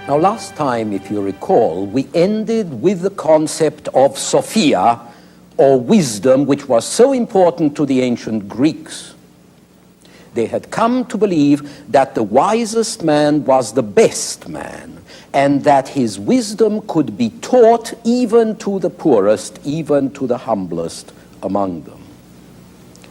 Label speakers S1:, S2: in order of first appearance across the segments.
S1: Now, last time, if you recall, we ended with the concept of Sophia, or wisdom, which was so important to the ancient Greeks. They had come to believe that the wisest man was the best man, and that his wisdom could be taught even to the poorest, even to the humblest among them.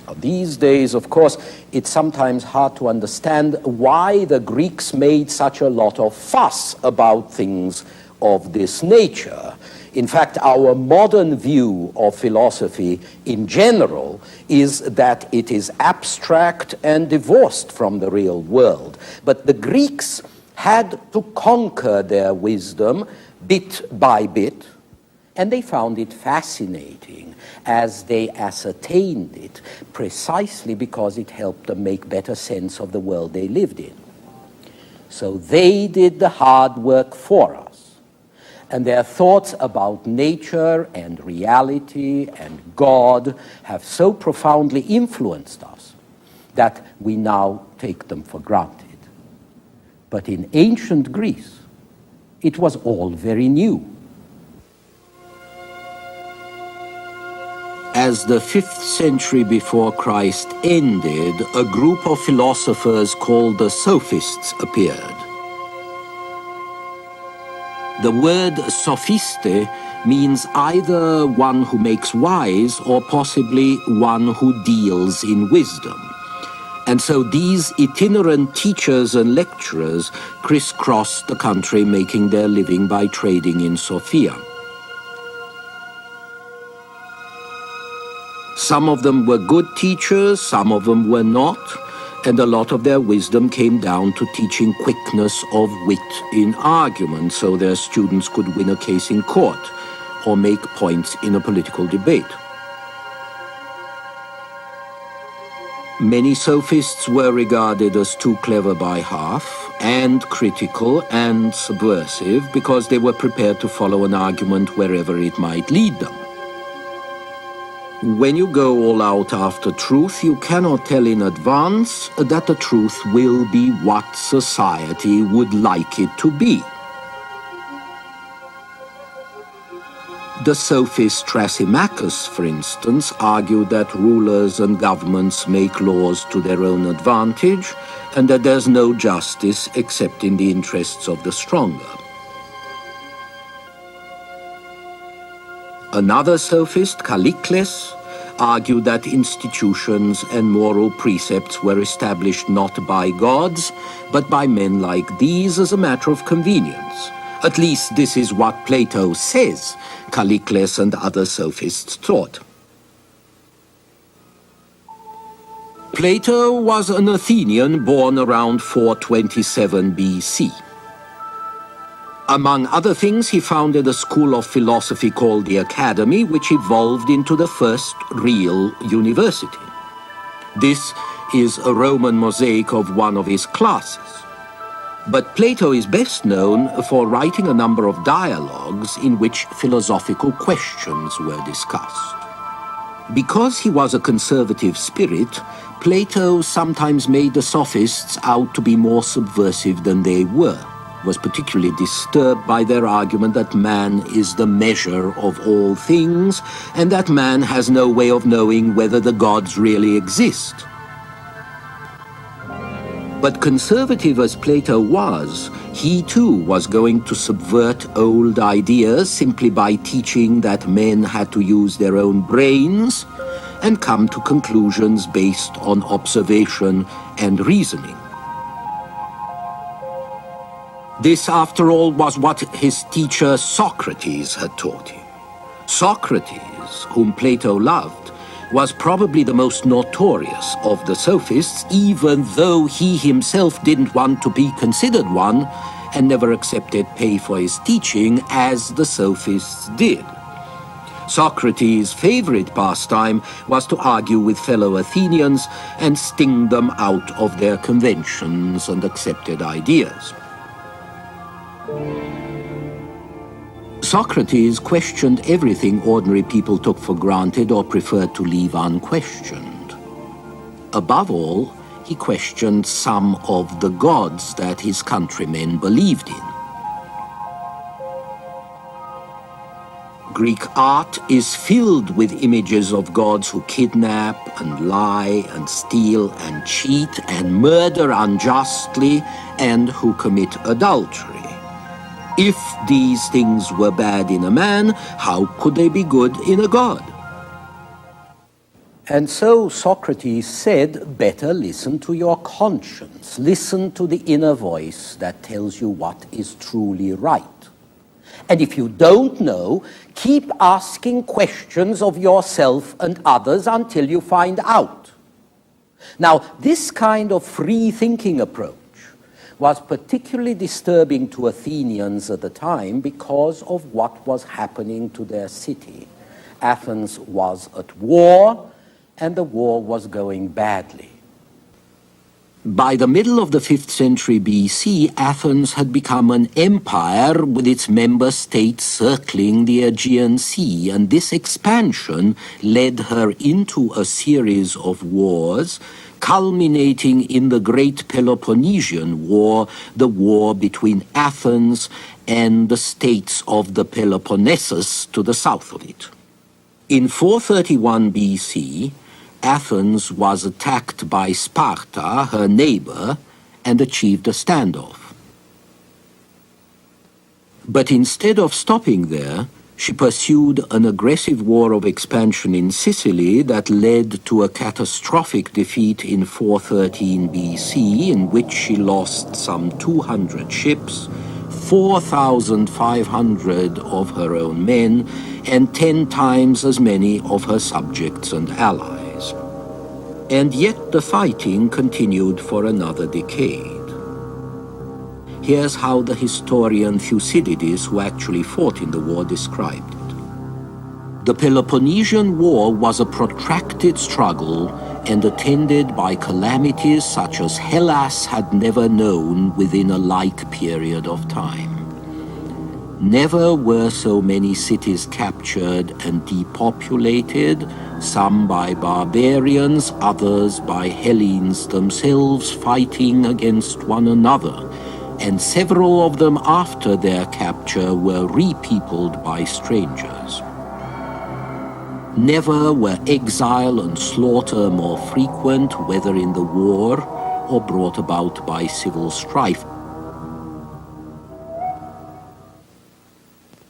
S1: Now, these days, of course, it's sometimes hard to understand why the Greeks made such a lot of fuss about things of this nature. In fact, our modern view of philosophy in general is that it is abstract and divorced from the real world. But the Greeks had to conquer their wisdom bit by bit, and they found it fascinating as they ascertained it, precisely because it helped them make better sense of the world they lived in. So they did the hard work for us, and their thoughts about nature and reality and God have so profoundly influenced us that we now take them for granted. But in ancient Greece, it was all very new. As the 5th century before Christ ended, a group of philosophers called the Sophists appeared. The word sophiste means either one who makes wise or possibly one who deals in wisdom. And so these itinerant teachers and lecturers crisscrossed the country, making their living by trading in Sophia. Some of them were good teachers, some of them were not, and a lot of their wisdom came down to teaching quickness of wit in argument, so their students could win a case in court or make points in a political debate. Many sophists were regarded as too clever by half, and critical and subversive, because they were prepared to follow an argument wherever it might lead them. When you go all out after truth, you cannot tell in advance that the truth will be what society would like it to be. The sophist Thrasymachus, for instance, argued that rulers and governments make laws to their own advantage, and that there's no justice except in the interests of the stronger. Another sophist, Callicles, argued that institutions and moral precepts were established not by gods, but by men like these as a matter of convenience. At least this is what Plato says Callicles and other sophists taught. Plato was an Athenian born around 427 BC. Among other things, he founded a school of philosophy called the Academy, which evolved into the first real university. This is a Roman mosaic of one of his classes. But Plato is best known for writing a number of dialogues in which philosophical questions were discussed. Because he was a conservative spirit, Plato sometimes made the sophists out to be more subversive than they were. Was particularly disturbed by their argument that man is the measure of all things, and that man has no way of knowing whether the gods really exist. But conservative as Plato was, he too was going to subvert old ideas simply by teaching that men had to use their own brains and come to conclusions based on observation and reasoning. This, after all, was what his teacher Socrates had taught him. Socrates, whom Plato loved, was probably the most notorious of the sophists, even though he himself didn't want to be considered one and never accepted pay for his teaching, as the sophists did. Socrates' favorite pastime was to argue with fellow Athenians and sting them out of their conventions and accepted ideas. Socrates questioned everything ordinary people took for granted or preferred to leave unquestioned. Above all, he questioned some of the gods that his countrymen believed in. Greek art is filled with images of gods who kidnap and lie and steal and cheat and murder unjustly and who commit adultery. If these things were bad in a man, how could they be good in a god? And so Socrates said, better listen to your conscience, listen to the inner voice that tells you what is truly right. And if you don't know, keep asking questions of yourself and others until you find out. Now, this kind of free-thinking approach was particularly disturbing to Athenians at the time because of what was happening to their city. Athens was at war, and the war was going badly. By the middle of the 5th century BC, Athens had become an empire with its member states circling the Aegean Sea, and this expansion led her into a series of wars, culminating in the Great Peloponnesian War, the war between Athens and the states of the Peloponnesus to the south of it. In 431 BC, Athens was attacked by Sparta, her neighbor, and achieved a standoff. But instead of stopping there, she pursued an aggressive war of expansion in Sicily that led to a catastrophic defeat in 413 BC, in which she lost some 200 ships, 4,500 of her own men, and 10 times as many of her subjects and allies. And yet the fighting continued for another decade. Here's how the historian Thucydides, who actually fought in the war, described it. The Peloponnesian War was a protracted struggle and attended by calamities such as Hellas had never known within a like period of time. Never were so many cities captured and depopulated, some by barbarians, others by Hellenes themselves fighting against one another, and several of them after their capture were repeopled by strangers. Never were exile and slaughter more frequent, whether in the war or brought about by civil strife.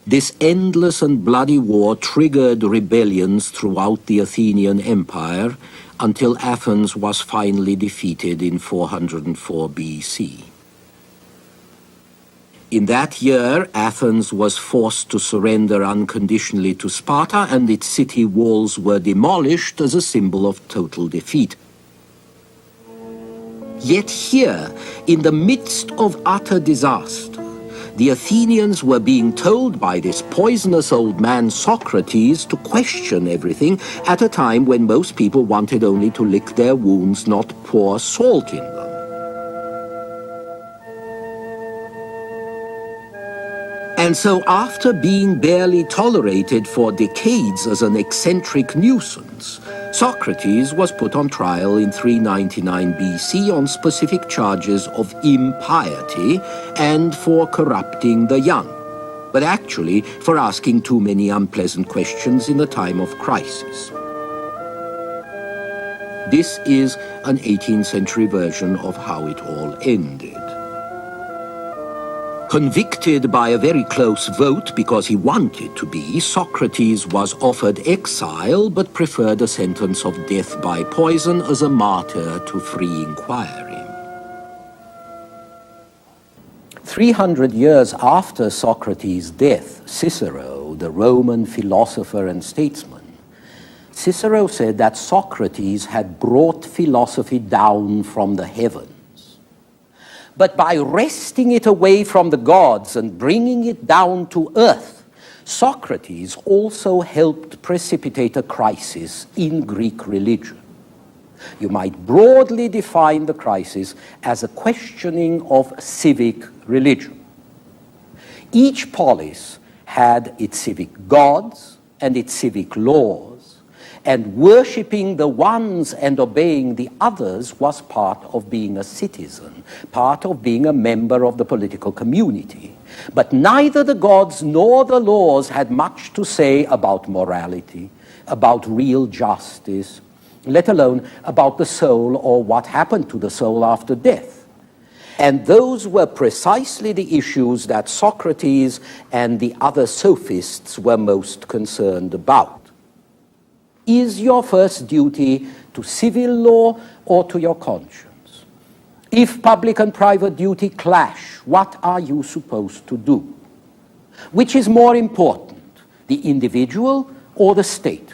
S1: This endless and bloody war triggered rebellions throughout the Athenian Empire until Athens was finally defeated in 404 BC. In that year, Athens was forced to surrender unconditionally to Sparta, and its city walls were demolished as a symbol of total defeat. Yet here, in the midst of utter disaster, the Athenians were being told by this poisonous old man Socrates to question everything at a time when most people wanted only to lick their wounds, not pour salt in them. And so after being barely tolerated for decades as an eccentric nuisance, Socrates was put on trial in 399 BC on specific charges of impiety and for corrupting the young, but actually for asking too many unpleasant questions in a time of crisis. This is an 18th century version of how it all ended. Convicted by a very close vote because he wanted to be, Socrates was offered exile but preferred a sentence of death by poison as a martyr to free inquiry. 300 years after Socrates' death, Cicero, the Roman philosopher and statesman, Cicero said that Socrates had brought philosophy down from the heavens. But by wresting it away from the gods and bringing it down to earth, Socrates also helped precipitate a crisis in Greek religion. You might broadly define the crisis as a questioning of civic religion. Each polis had its civic gods and its civic laws, and worshipping the ones and obeying the others was part of being a citizen, part of being a member of the political community. But neither the gods nor the laws had much to say about morality, about real justice, let alone about the soul or what happened to the soul after death. And those were precisely the issues that Socrates and the other sophists were most concerned about. Is your first duty to civil law or to your conscience? If public and private duty clash, what are you supposed to do? Which is more important, the individual or the state?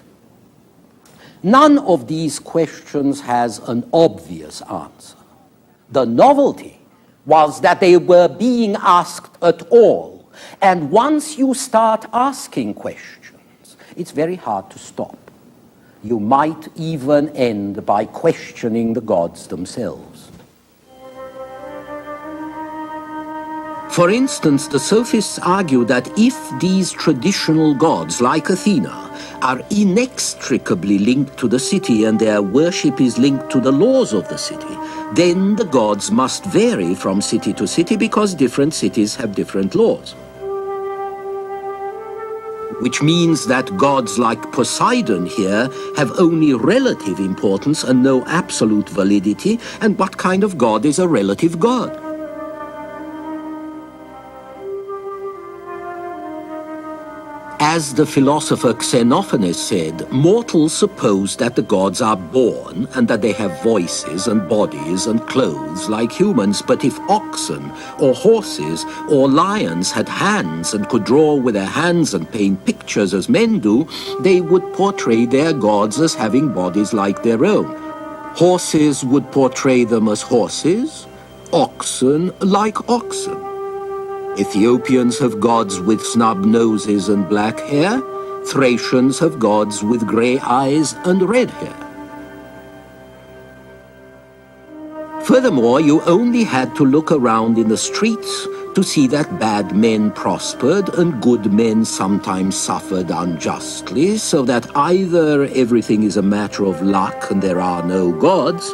S1: None of these questions has an obvious answer. The novelty was that they were being asked at all. And once you start asking questions, it's very hard to stop. You might even end by questioning the gods themselves. For instance, the sophists argue that if these traditional gods, like Athena, are inextricably linked to the city and their worship is linked to the laws of the city, then the gods must vary from city to city because different cities have different laws. Which means that gods like Poseidon here have only relative importance and no absolute validity, and what kind of god is a relative god? As the philosopher Xenophanes said, mortals suppose that the gods are born and that they have voices and bodies and clothes like humans, but if oxen or horses or lions had hands and could draw with their hands and paint pictures as men do, they would portray their gods as having bodies like their own. Horses would portray them as horses, oxen like oxen. Ethiopians have gods with snub noses and black hair. Thracians have gods with grey eyes and red hair. Furthermore, you only had to look around in the streets to see that bad men prospered and good men sometimes suffered unjustly, so that either everything is a matter of luck and there are no gods,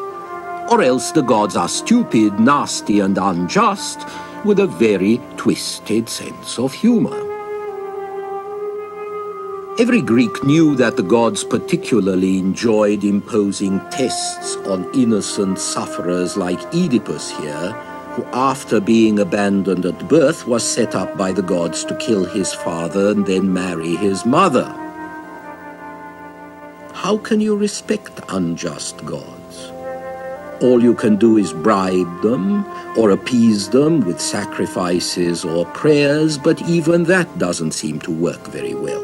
S1: or else the gods are stupid, nasty, and unjust, with a very twisted sense of humor. Every Greek knew that the gods particularly enjoyed imposing tests on innocent sufferers like Oedipus here, who after being abandoned at birth was set up by the gods to kill his father and then marry his mother. How can you respect unjust gods? All you can do is bribe them or appease them with sacrifices or prayers, but even that doesn't seem to work very well.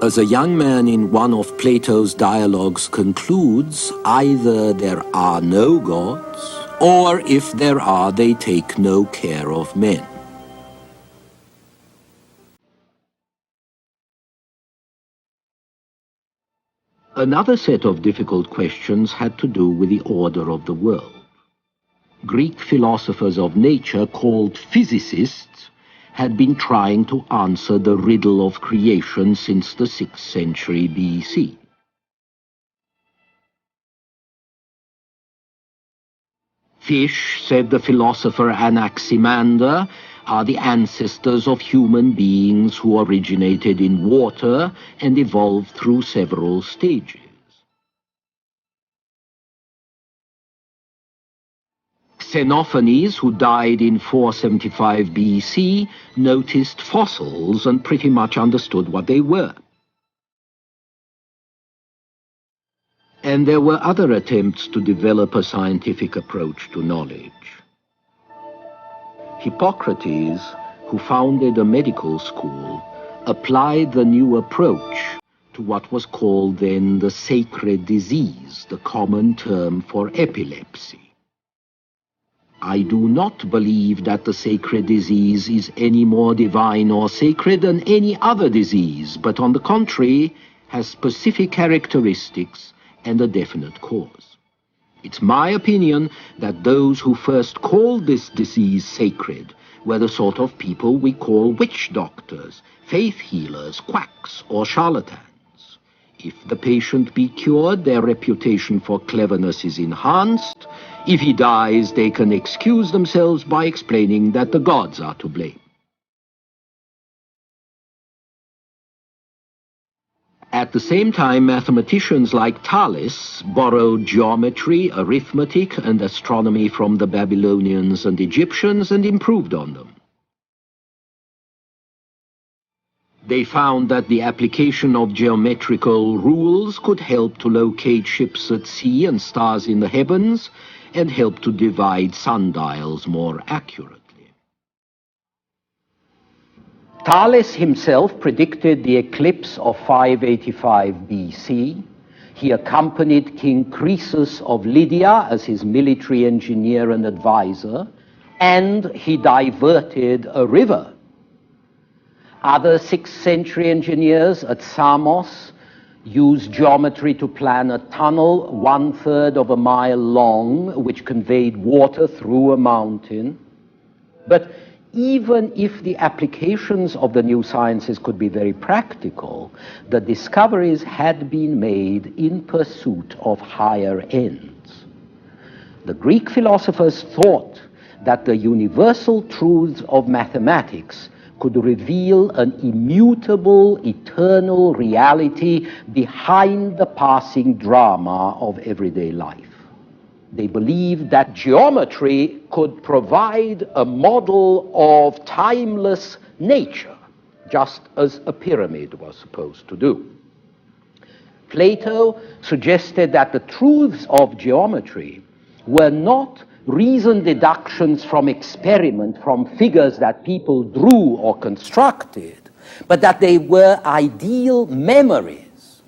S1: As a young man in one of Plato's dialogues concludes, either there are no gods, or if there are, they take no care of men. Another set of difficult questions had to do with the order of the world. Greek philosophers of nature, called physicists, had been trying to answer the riddle of creation since the 6th century BC. Fish, said the philosopher Anaximander, are the ancestors of human beings who originated in water and evolved through several stages. Xenophanes, who died in 475 BC, noticed fossils and pretty much understood what they were. And there were other attempts to develop a scientific approach to knowledge. Hippocrates, who founded a medical school, applied the new approach to what was called then the sacred disease, the common term for epilepsy. I do not believe that the sacred disease is any more divine or sacred than any other disease, but on the contrary, has specific characteristics and a definite cause. It's my opinion that those who first called this disease sacred were the sort of people we call witch doctors, faith healers, quacks, or charlatans. If the patient be cured, their reputation for cleverness is enhanced. If he dies, they can excuse themselves by explaining that the gods are to blame. At the same time, mathematicians like Thales borrowed geometry, arithmetic, and astronomy from the Babylonians and Egyptians and improved on them. They found that the application of geometrical rules could help to locate ships at sea and stars in the heavens, and help to divide sundials more accurately. Thales himself predicted the eclipse of 585 BC. He accompanied King Croesus of Lydia as his military engineer and advisor, and he diverted a river. Other 6th century engineers at Samos used geometry to plan a tunnel 1/3 of a mile long, which conveyed water through a mountain. But even if the applications of the new sciences could be very practical, the discoveries had been made in pursuit of higher ends. The Greek philosophers thought that the universal truths of mathematics could reveal an immutable, eternal reality behind the passing drama of everyday life. They believed that geometry could provide a model of timeless nature, just as a pyramid was supposed to do. Plato suggested that the truths of geometry were not reasoned deductions from experiment, from figures that people drew or constructed, but that they were ideal memories,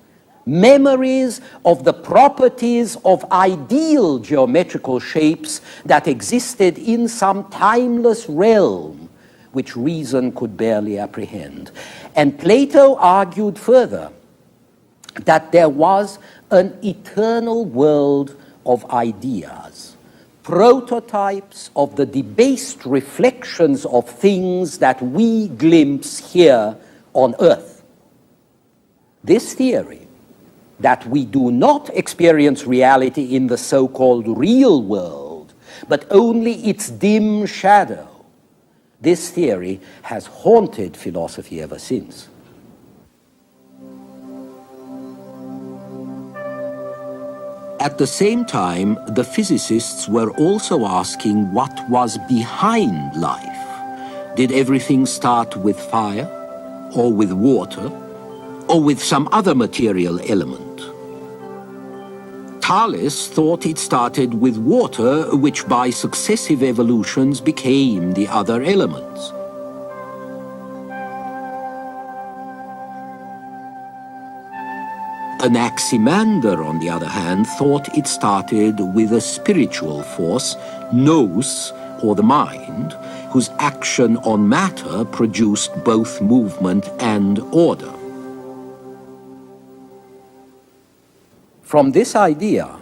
S1: memories of the properties of ideal geometrical shapes that existed in some timeless realm which reason could barely apprehend. And Plato argued further that there was an eternal world of ideas, prototypes of the debased reflections of things that we glimpse here on earth. This theory, that we do not experience reality in the so-called real world, but only its dim shadow, this theory has haunted philosophy ever since. At the same time, the physicists were also asking what was behind life. Did everything start with fire, or with water, or with some other material element? Thales thought it started with water, which by successive evolutions became the other elements. Anaximander, on the other hand, thought it started with a spiritual force, nous, or the mind, whose action on matter produced both movement and order. From this idea,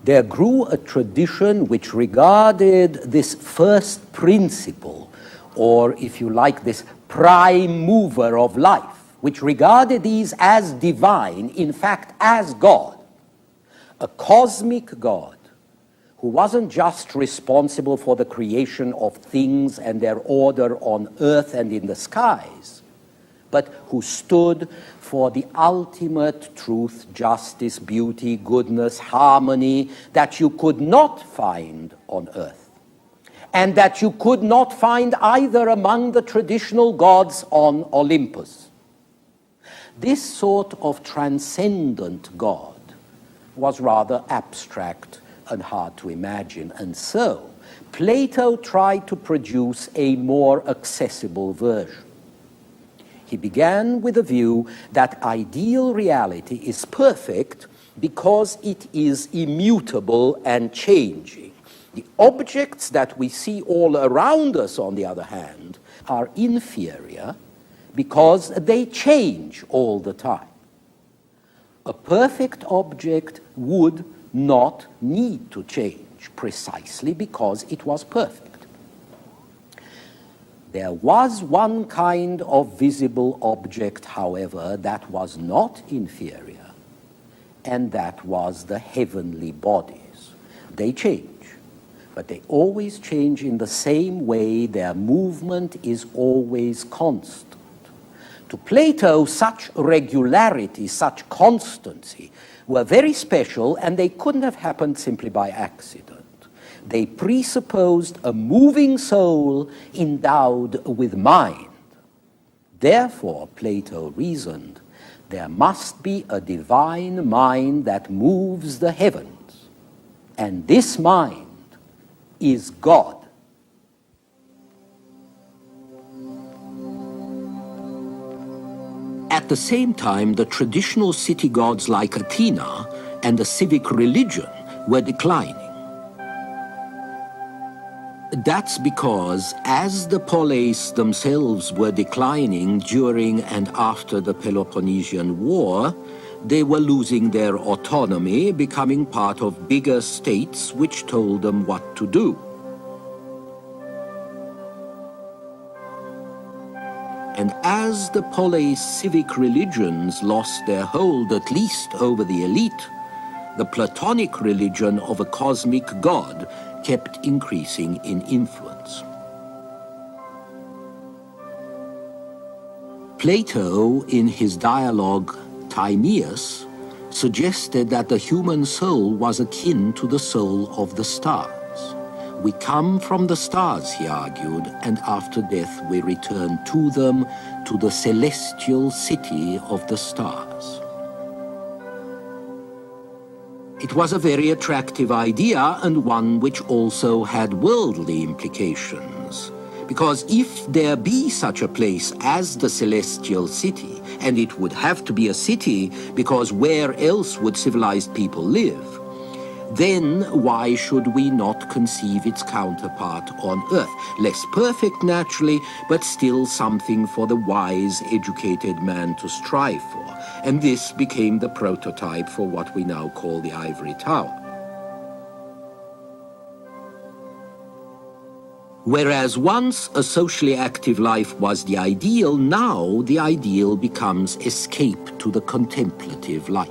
S1: there grew a tradition which regarded this first principle, or if you like, this prime mover of life, which regarded these as divine, in fact, as God, a cosmic God who wasn't just responsible for the creation of things and their order on earth and in the skies, but who stood for the ultimate truth, justice, beauty, goodness, harmony that you could not find on earth, and that you could not find either among the traditional gods on Olympus. This sort of transcendent God was rather abstract and hard to imagine, and so Plato tried to produce a more accessible version. He began with the view that ideal reality is perfect because it is immutable and changing. The objects that we see all around us, on the other hand, are inferior because they change all the time. A perfect object would not need to change precisely because it was perfect. There was one kind of visible object, however, that was not inferior, and that was the heavenly bodies. They change, but they always change in the same way. Their movement is always constant. To Plato, such regularity, such constancy were very special, and they couldn't have happened simply by accident. They presupposed a moving soul endowed with mind. Therefore, Plato reasoned, there must be a divine mind that moves the heavens, and this mind is God. At the same time, the traditional city gods like Athena and the civic religion were declining. That's because as the poleis themselves were declining during and after the Peloponnesian War, they were losing their autonomy, becoming part of bigger states which told them what to do. And as the poleis civic religions lost their hold, at least over the elite, the Platonic religion of a cosmic God kept increasing in influence. Plato, in his dialogue Timaeus, suggested that the human soul was akin to the soul of the stars. We come from the stars, he argued, and after death we return to them, to the celestial city of the stars. It was a very attractive idea, and one which also had worldly implications. Because if there be such a place as the celestial city, and it would have to be a city because where else would civilized people live, then why should we not conceive its counterpart on earth? Less perfect, naturally, but still something for the wise, educated man to strive for. And this became the prototype for what we now call the ivory tower. Whereas once a socially active life was the ideal, now the ideal becomes escape to the contemplative life.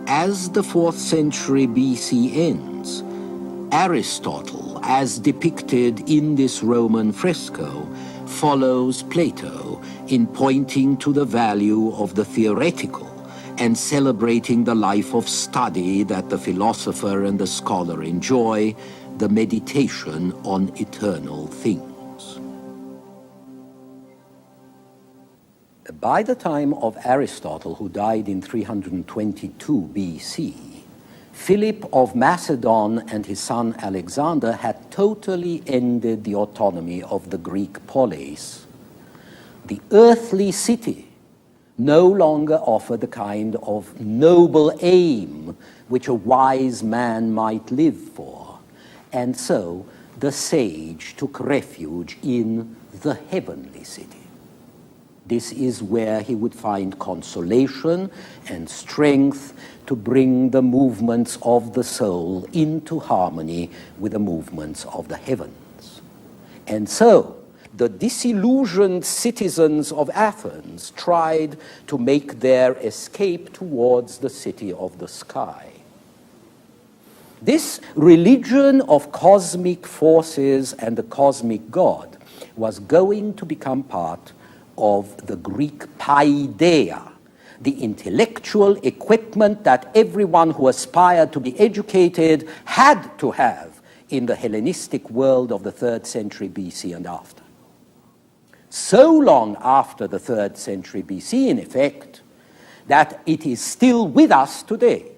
S1: As the 4th century BC ends, Aristotle, as depicted in this Roman fresco, follows Plato in pointing to the value of the theoretical and celebrating the life of study that the philosopher and the scholar enjoy, the meditation on eternal things. By the time of Aristotle, who died in 322 BC, Philip of Macedon and his son Alexander had totally ended the autonomy of the Greek poleis. The earthly city no longer offered the kind of noble aim which a wise man might live for. And so the sage took refuge in the heavenly city. This is where he would find consolation and strength to bring the movements of the soul into harmony with the movements of the heavens. And so, the disillusioned citizens of Athens tried to make their escape towards the city of the sky. This religion of cosmic forces and the cosmic God was going to become part of the Greek paideia, the intellectual equipment that everyone who aspired to be educated had to have in the Hellenistic world of the 3rd century BC and after. So long after the 3rd century BC, in effect, that it is still with us today.